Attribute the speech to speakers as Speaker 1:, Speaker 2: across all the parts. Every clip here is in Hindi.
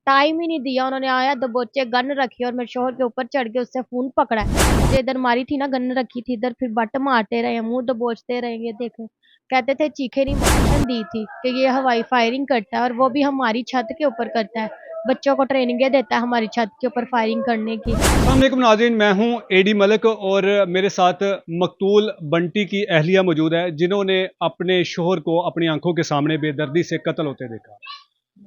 Speaker 1: टाइम ही नहीं दिया उन्होंने, आया दबोचे गन रखी और मेरे शोहर के ऊपर चढ़ के उससे फोन पकड़ा है। जो इधर मारी थी ना, गन रखी थी इधर, फिर बट मारते रहे, मुंह दबोचते रहे। ये देखे, कहते थे चीखे नहीं, मोशन दी थी कि ये हवाई फायरिंग करता है और वो भी हमारी छत के ऊपर करता है। बच्चों को ट्रेनिंग देता है हमारी छत के ऊपर फायरिंग करने की।
Speaker 2: अस्सलाम वालेकुम नाज़रीन, मैं हूं एडी मलिक और मेरे साथ मकतूल बंटी की अहलिया मौजूद है, जिन्होंने अपने शोहर को अपनी आंखों के सामने बेदर्दी से कत्ल होते देखा।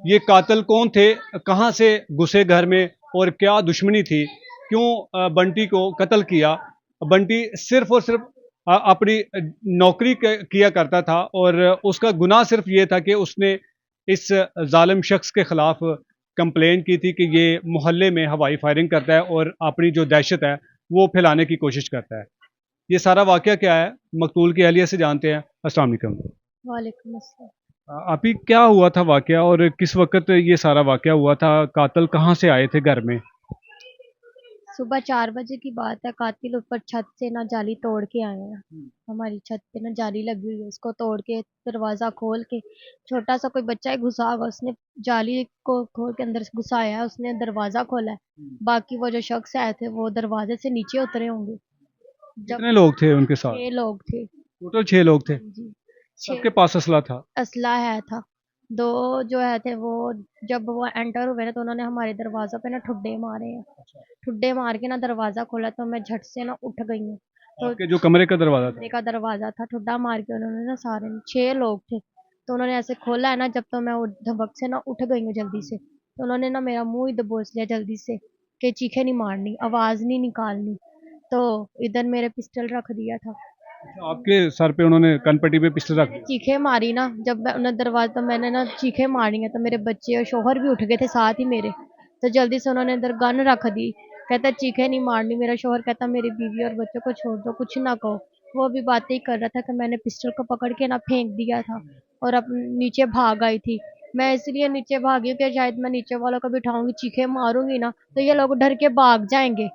Speaker 2: ये कातिल कौन थे, कहां से घुसे घर में और क्या दुश्मनी थी, क्यों बंटी को कत्ल किया। बंटी सिर्फ और सिर्फ अपनी नौकरी किया करता था और उसका गुनाह सिर्फ ये था कि उसने इस जालिम शख्स के खिलाफ कंप्लेन की थी कि ये मोहल्ले में हवाई फायरिंग करता है और अपनी जो दहशत है वो फैलाने की कोशिश करता है। ये सारा वाकया क्या है, मकतूल की अहलिया से जानते हैं। अस्सलाम वालेकुम।
Speaker 1: वालेकुम अस्सलाम।
Speaker 2: अभी क्या हुआ था वाकया और किस वक्त ये सारा वाकया हुआ था, कातिल कहाँ से आए थे घर में?
Speaker 1: सुबह 4 बजे की बात है। कातिल ऊपर छत से ना जाली तोड़ के आए हैं। हमारी छत पे ना जाली लगी हुई है, उसको तोड़ के दरवाजा खोल के, छोटा सा कोई बच्चा ही घुसा होगा, उसने जाली को खोल के अंदर घुसाया है, उसने दरवाजा खोला है। बाकी वो जो शख्स आए थे वो दरवाजे से नीचे उतरे होंगे। जब
Speaker 2: कितने लोग थे उनके साथ?
Speaker 1: 6 लोग थे।
Speaker 2: टोटल 6 लोग थे।
Speaker 1: हाँ जी, छह।
Speaker 2: सबके पास असला था?
Speaker 1: असला है था। दो जो है थे वो, जब वो एंटर हुए ना तो उन्होंने हमारे दरवाजा पे ना ठुड्डे मारे हैं। ठुड्डे मार के ना दरवाजा खोला तो मैं झट से ना उठ गई हूँ। तो
Speaker 2: आपके जो कमरे का दरवाजा था?
Speaker 1: कमरे का दरवाजा था, ठुड्डा मार के उन्होंने ना, सारे 6 लोग थे, तो उन्होंने ऐसे खोला है ना, जब तो मैं धबक से ना उठ गई हूँ जल्दी से, तो उन्होंने ना मेरा मुंह ही दबोच लिया जल्दी से कि चीखे नहीं मारनी, आवाज नहीं निकालनी। तो इधर मेरे पिस्टल रख दिया था।
Speaker 2: अच्छा, आपके सर पे उन्होंने कनपट्टी पे पिस्टल रख
Speaker 1: मैंने
Speaker 2: दिया?
Speaker 1: चीखे मारी ना, जब मैं उन्हें दरवाजा, तो मैंने ना चीखे मारी है, तो मेरे बच्चे और शोहर भी उठ गए थे साथ ही मेरे। तो जल्दी से उन्होंने इधर गन रख दी। कहता चीखे नहीं मारनी, मेरा शोहर कहता मेरी बीवी और बच्चों को छोड़ दो, कुछ ना कहो। वो भी बातें ही कर रहा था कि मैंने पिस्टल को पकड़ के ना फेंक दिया था और अब नीचे भाग आई थी। मैं इसलिए नीचे भागी हूँ कि शायद मैं नीचे वालों को बिठाऊंगी, चीखे मारूंगी ना तो ये लोग डर के भाग जाएंगे।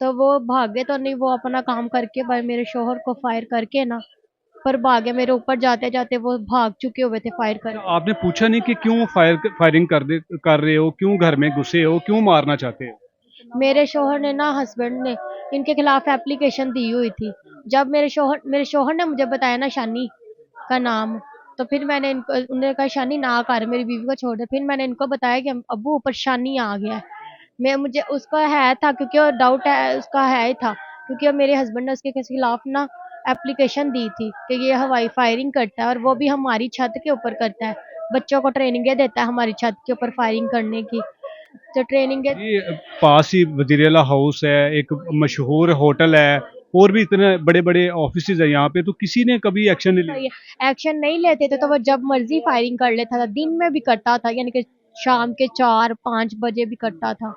Speaker 1: तो वो भागे तो नहीं, वो अपना काम करके भाई मेरे शोहर को फायर करके ना, पर भागे, मेरे ऊपर जाते जाते वो भाग चुके हुए थे फायर
Speaker 2: अच्छा,
Speaker 1: करके।
Speaker 2: आपने पूछा नहीं कि क्यों फायरिंग कर रहे हो, क्यों घर में घुसे हो, क्यों मारना चाहते हो?
Speaker 1: मेरे शोहर ने ना, हस्बैंड ने इनके खिलाफ एप्लीकेशन दी हुई थी। जब मेरे शोहर ने मुझे बताया ना शानी का नाम, तो फिर मैंने इनको, उन्होंने कहा शानी ना कर, मेरी बीवी को छोड़ दे। फिर मैंने इनको बताया कि अब्बू ऊपर शानी आ गया है। मैं मुझे उसका है था, क्योंकि वो डाउट है उसका है ही था, क्योंकि मेरे हस्बैंड ने उसके खिलाफ ना एप्लीकेशन दी थी कि ये हवाई फायरिंग करता है और वो भी हमारी छत के ऊपर करता है। बच्चों को ट्रेनिंग देता है हमारी छत के ऊपर फायरिंग करने की, जो ट्रेनिंग।
Speaker 2: ये पास ही वजीरेला हाउस है, एक मशहूर होटल है और भी इतने बड़े बड़े ऑफिस है यहाँ पे, तो किसी ने कभी एक्शन नहीं लिया?
Speaker 1: एक्शन नहीं लेते थे तो वो जब मर्जी फायरिंग कर लेता था, दिन में भी करता था, यानी कि शाम के 4-5 बजे भी करता था।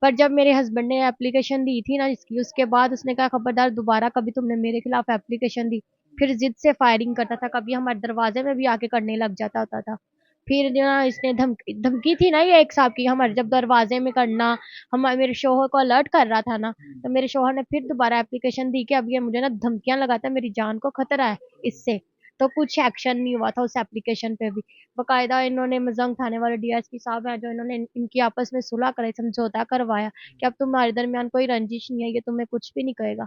Speaker 1: पर जब मेरे हस्बैंड ने एप्लीकेशन दी थी ना इसकी, उसके बाद उसने कहा खबरदार दोबारा कभी तुमने मेरे खिलाफ एप्लीकेशन दी। फिर जिद से फायरिंग करता था, कभी हमारे दरवाजे में भी आके करने लग जाता होता था। फिर ना इसने धमकी धमकी थी ना, ये एक साहब की, हमारे जब दरवाजे में करना, हम मेरे शोहर को अलर्ट कर रहा था ना, तो मेरे शोहर ने फिर दोबारा एप्लीकेशन दी कि अब ये मुझे ना धमकियां लगाता है, मेरी जान को खतरा है इससे। तो कुछ एक्शन नहीं हुआ था उस एप्लीकेशन पे भी। बकायदा इन्होंने मजंग थाने वाले डीएसपी साहब हैं, जो इन्होंने इनकी आपस में सुलह कराई, समझौता करवाया कि अब तुम्हारे दरमियान कोई रंजिश नहीं है, ये तुम्हें कुछ भी नहीं कहेगा।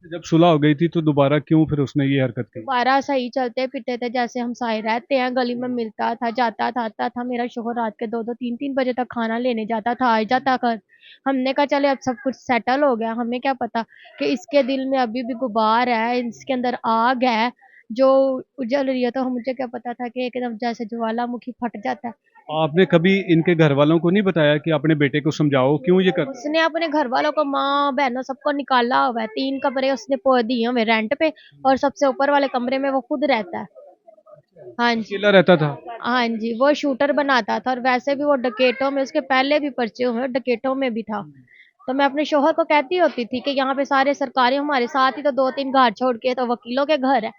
Speaker 2: जब सुलह हो गई थी तो दोबारा क्यों फिर उसने ये हरकत की?
Speaker 1: दोबारा सही चलते फिरते थे, जैसे हम साए रहते हैं, गली में मिलता था, जाता था, आता था। मेरा शोहर रात के 2-2 3-3 बजे तक खाना लेने जाता था, आ जाता कर। हमने कहा चले अब सब कुछ सेटल हो गया, हमें क्या पता कि इसके दिल में अभी भी गुबार है, इसके अंदर आग है जो उजल रही है। तो मुझे क्या पता था कि एकदम जैसे ज्वालामुखी फट जाता है।
Speaker 2: आपने कभी इनके घर वालों को नहीं बताया कि अपने बेटे को समझाओ क्यों ये करता है?
Speaker 1: उसने अपने घर वालों को, माँ बहनों सबको निकाला हुआ है। 3 कमरे उसने दिए हुए रेंट पे, और सबसे ऊपर वाले कमरे में वो खुद रहता है। हाँ जी।
Speaker 2: अकेला रहता था?
Speaker 1: हाँ जी, वो शूटर बनाता था और वैसे भी वो डकैतों में, उसके पहले भी पर्चे हुए, डकैतों में भी था। तो मैं अपने शोहर को कहती होती थी कि यहाँ पे सारे सरकारी, हमारे साथ ही तो 2-3 घर छोड़ के तो वकीलों के घर है,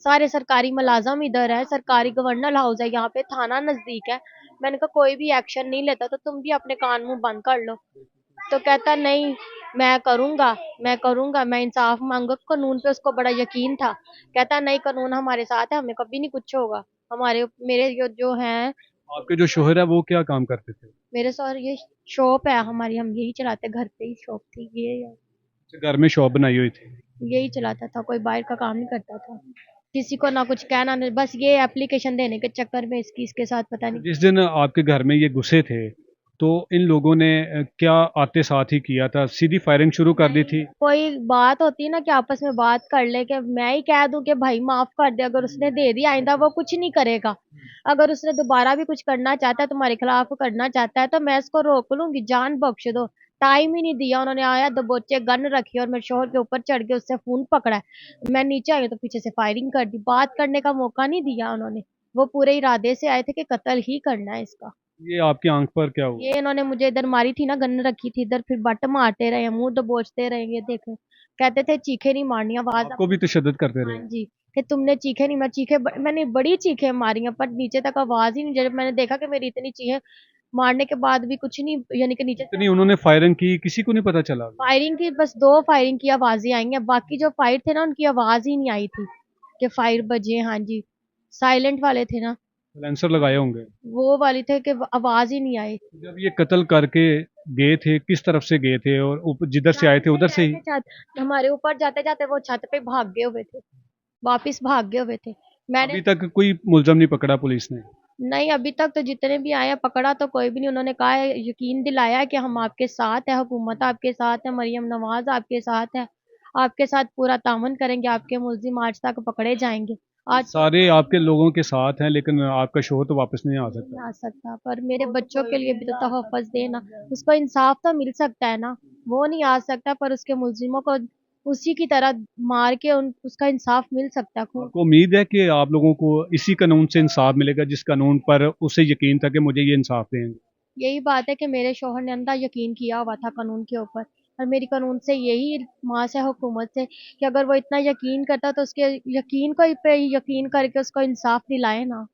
Speaker 1: सारे सरकारी मुलाजम इधर है, सरकारी गवर्नर हाउस है यहाँ पे, थाना नजदीक है। मैंने कहा कोई भी एक्शन नहीं लेता तो तुम भी अपने कान मुंह बंद कर लो। तो कहता नहीं, मैं करूंगा, मैं करूंगा, मैं इंसाफ मांगूंगा। कानून पे उसको बड़ा यकीन था। कहता नहीं, कानून हमारे साथ है, हमें कभी नहीं कुछ होगा। हमारे मेरे जो जो हैं,
Speaker 2: आपके जो शोहर है वो क्या काम करते थे?
Speaker 1: मेरे सौर ये शॉप है हमारी, हम यही चलाते, घर पे ही शॉप थी ये,
Speaker 2: घर में शॉप बनाई हुई थी।
Speaker 1: यही चलाता था, कोई बाहर का काम नहीं करता था, किसी को ना कुछ कहना नहीं, बस ये एप्लीकेशन देने के चक्कर में इसके साथ पता
Speaker 2: तो
Speaker 1: नहीं।
Speaker 2: जिस दिन आपके घर में ये घुसे थे तो इन लोगों ने क्या आते साथ ही किया था, सीधी फायरिंग शुरू कर दी
Speaker 1: नहीं,
Speaker 2: थी?
Speaker 1: कोई बात होती है ना कि आपस में बात कर ले, कि मैं ही कह दूं कि भाई माफ कर दे, अगर उसने दे दिया आइंदा वो कुछ नहीं करेगा, अगर उसने दोबारा भी कुछ करना चाहता है, तुम्हारे खिलाफ करना चाहता है, तो मैं इसको रोक लूंगी, जान बख्श दो। टाइम ही नहीं दिया उन्होंने, आया दबोचे गन रखी और मेरे शोहर के ऊपर चढ़ के उससे फोन पकड़ा है, मैं नीचे आई तो पीछे से फायरिंग कर दी, बात करने का मौका नहीं दिया उन्होंने। वो पूरे इरादे से आए थे कि कत्ल ही करना है इसका।
Speaker 2: ये आपकी आंख पर क्या हुआ?
Speaker 1: ये इन्होंने मुझे इधर मारी थी ना, गन रखी थी इधर, फिर बट मारते रहे, मुंह दबोचते रहे, ये देखे, कहते थे चीखे नहीं मारनी, आवाज।
Speaker 2: आपको भी तशद्दुद करते
Speaker 1: हाँ
Speaker 2: रहे?
Speaker 1: जी, कि तुमने चीखे नहीं, मैं चीखे मैंने बड़ी चीखे मारी हैं, पर नीचे तक आवाज ही नहीं, जब मैंने देखा कि मेरी इतनी चीखे मारने के बाद भी कुछ नहीं, यानी कि नीचे से
Speaker 2: इतनी उन्होंने फायरिंग की, किसी को नहीं पता चला?
Speaker 1: फायरिंग की, बस दो फायरिंग की आवाजें आई हैं, बाकी जो फायर थे ना उनकी आवाज ही नहीं आई थी कि फायर बजे। हाँ जी, साइलेंट वाले थे ना,
Speaker 2: साइलेंसर लगाए होंगे।
Speaker 1: वो वाली थे कि आवाज ही नहीं आई।
Speaker 2: जब ये कत्ल करके गए थे किस तरफ से गए थे, और जिधर से आए थे उधर से ही?
Speaker 1: हमारे ऊपर जाते जाते वो छत पे भाग गए हुए थे, वापिस भाग गए हुए थे। मैंने
Speaker 2: अभी तक कोई मुलजम नहीं पकड़ा पुलिस ने?
Speaker 1: नहीं, अभी तक तो जितने भी आए हैं, पकड़ा तो कोई भी नहीं, उन्होंने कहा है, यकीन दिलाया है कि हम आपके साथ है, हुकूमत आपके साथ है, मरियम नवाज आपके साथ है, आपके साथ पूरा तामन करेंगे, आपके मुल्जिम आज तक पकड़े जाएंगे। आज तो
Speaker 2: सारे आपके लोगों के साथ हैं लेकिन आपका शोहर तो वापस नहीं आ
Speaker 1: नहीं
Speaker 2: सकता।
Speaker 1: आ सकता, पर मेरे बच्चों के लिए भी तो तहफ़्फ़ुज़ देना, उसको इंसाफ तो मिल सकता है ना, वो नहीं आ सकता, पर उसके मुल्जिमों को उसी की तरह मार के उसका इंसाफ मिल सकता है। खून
Speaker 2: आपको उम्मीद है कि आप लोगों को इसी कानून से इंसाफ मिलेगा जिस कानून पर उसे यकीन था कि मुझे ये इंसाफ देंगे?
Speaker 1: यही बात है कि मेरे शौहर ने अंधा यकीन किया हुआ था कानून के ऊपर, और मेरी कानून से यही मास है, हुकूमत से, कि अगर वो इतना यकीन करता तो उसके यकीन को पे यकीन करके उसको इंसाफ दिलाए ना।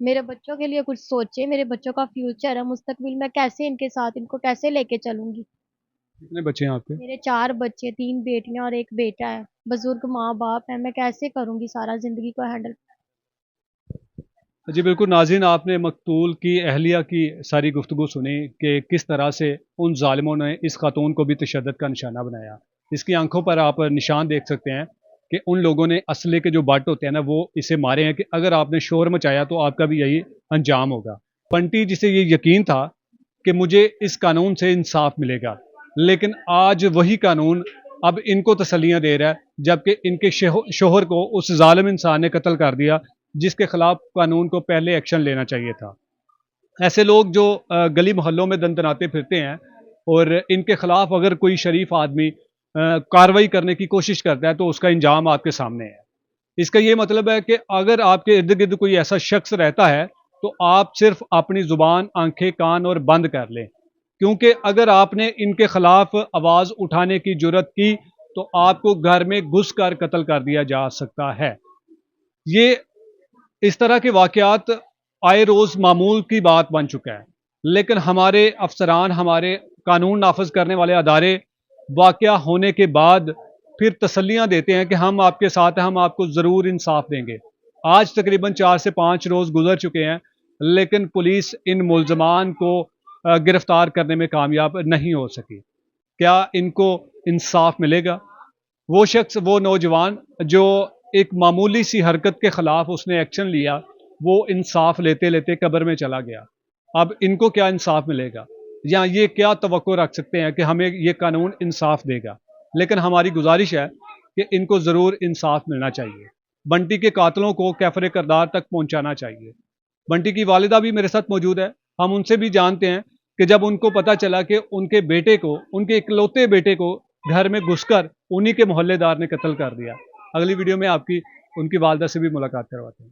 Speaker 1: मेरे बच्चों के लिए कुछ सोचे, मेरे बच्चों का फ्यूचर है, मुस्तकबिल मैं कैसे इनके साथ, इनको कैसे लेके चलूंगी।
Speaker 2: कितने बच्चे हैं आपके?
Speaker 1: मेरे 4 बच्चे, 3 बेटियां और 1 बेटा है, बुजुर्ग माँ बाप है, मैं कैसे करूंगी सारा जिंदगी को हैंडल।
Speaker 2: जी बिल्कुल नाज़रीन, आपने मकतूल की अहलिया की सारी गुफ्तगू सुनी कि किस तरह से उन ज़ालिमों ने इस खातून को भी तशद्दुद का निशाना बनाया। इसकी आंखों पर आप निशान देख सकते हैं कि उन लोगों ने असले के जो बट होते हैं ना वो इसे मारे हैं कि अगर आपने शोर मचाया तो आपका भी यही अंजाम होगा। बंटी जिसे ये यकीन था कि मुझे इस कानून से इंसाफ मिलेगा, लेकिन आज वही कानून अब इनको तसल्लियाँ दे रहा है, जबकि इनके शोहर को उस जालिम इंसान ने कत्ल कर दिया जिसके खिलाफ कानून को पहले एक्शन लेना चाहिए था। ऐसे लोग जो गली मोहल्लों में दंदनाते फिरते हैं और इनके खिलाफ अगर कोई शरीफ आदमी कार्रवाई करने की कोशिश करता है तो उसका इंजाम आपके सामने है। इसका ये मतलब है कि अगर आपके इर्द गिर्द कोई ऐसा शख्स रहता है तो आप सिर्फ अपनी जुबान, आंखें, कान और बंद कर लें, क्योंकि अगर आपने इनके खिलाफ आवाज उठाने की जुर्रत की तो आपको घर में घुस कर कत्ल कर दिया जा सकता है। ये इस तरह के वाकयात आए रोज मामूल की बात बन चुका है, लेकिन हमारे अफसरान, हमारे कानून नाफज करने वाले अदारे वाकया होने के बाद फिर तसल्लियां देते हैं कि हम आपके साथ हैं, हम आपको ज़रूर इंसाफ देंगे। आज तकरीबन 4 से 5 रोज़ गुजर चुके हैं लेकिन पुलिस इन मुलजमान को गिरफ्तार करने में कामयाब नहीं हो सकी। क्या इनको इंसाफ मिलेगा? वो शख्स, वो नौजवान जो एक मामूली सी हरकत के खिलाफ उसने एक्शन लिया, वो इंसाफ लेते लेते कब्र में चला गया। अब इनको क्या इंसाफ मिलेगा, या ये क्या तवक्को रख सकते हैं कि हमें ये कानून इंसाफ देगा? लेकिन हमारी गुजारिश है कि इनको ज़रूर इंसाफ मिलना चाहिए। बंटी के कातलों को कैफरे करदार तक पहुंचाना चाहिए। बंटी की वालिदा भी मेरे साथ मौजूद है, हम उनसे भी जानते हैं कि जब उनको पता चला कि उनके बेटे को, उनके इकलौते बेटे को घर में घुसकर उन्हीं के मोहल्लेदार ने कत्ल कर दिया। अगली वीडियो में आपकी उनकी वालिदा से भी मुलाकात करवाते हैं।